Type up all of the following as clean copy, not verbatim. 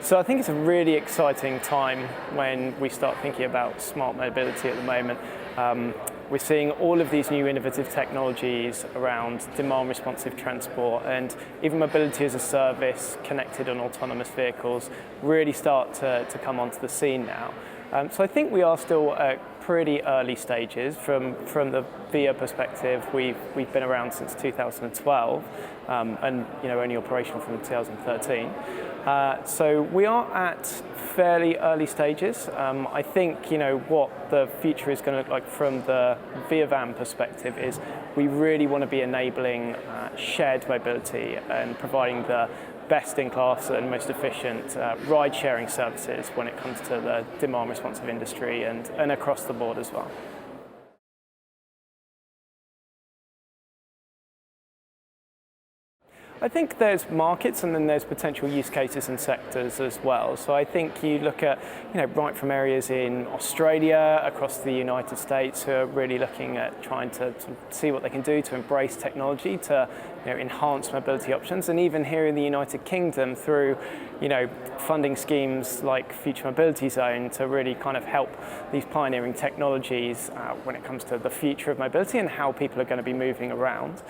So I think it's a really exciting time when we start thinking about smart mobility at the moment. We're seeing all of these new innovative technologies around demand responsive transport and even mobility as a service, connected and autonomous vehicles really start to come onto the scene now. So I think we are still at pretty early stages. From the Via perspective, we've been around since 2012 and only operational from 2013. So we are at fairly early stages. I think what the future is going to look like from the ViaVan perspective is we really want to be enabling shared mobility and providing the best-in-class and most efficient ride-sharing services when it comes to the demand-responsive industry and across the board as well. I think there's markets and then there's potential use cases and sectors as well. So I think you look at, right from areas in Australia, across the United States, who are really looking at trying to see what they can do to embrace technology to enhance mobility options, and even here in the United Kingdom through funding schemes like Future Mobility Zone to really kind of help these pioneering technologies when it comes to the future of mobility and how people are going to be moving around.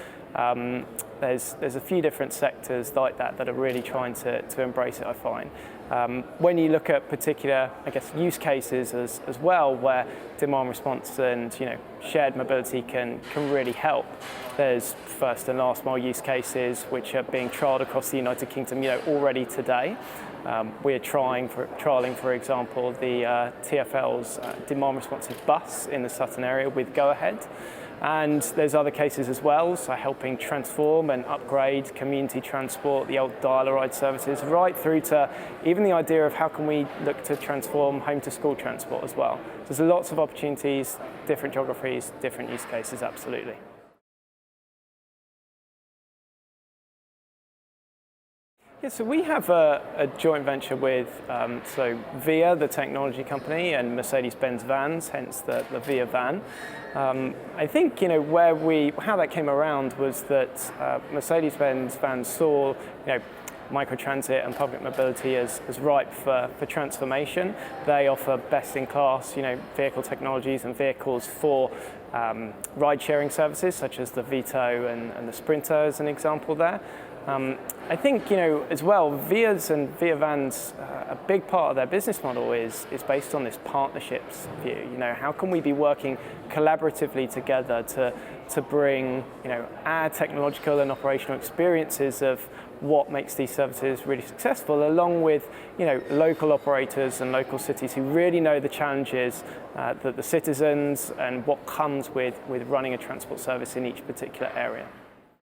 There's a few different sectors like that are really trying to embrace it, I find. When you look at particular, use cases as well, where demand response and shared mobility can really help. There's first and last mile use cases which are being trialled across the United Kingdom already today. We're trialling, for example, the TfL's demand responsive bus in the Sutton area with Go Ahead. And there's other cases as well, so helping transform and upgrade community transport, the old dial-a-ride services, right through to even the idea of how can we look to transform home-to-school transport as well. There's lots of opportunities, different geographies, different use cases, absolutely. Yeah, so we have a joint venture with Via, the technology company, and Mercedes-Benz Vans, hence the ViaVan. I think how that came around was that Mercedes-Benz Vans saw microtransit and public mobility as ripe for transformation. They offer best-in-class vehicle technologies and vehicles for ride-sharing services such as the Vito and the Sprinter as an example there. I think as well, Via's and ViaVan's a big part of their business model is based on this partnerships view. How can we be working collaboratively together to bring our technological and operational experiences of what makes these services really successful, along with local operators and local cities who really know the challenges that the citizens and what comes with running a transport service in each particular area.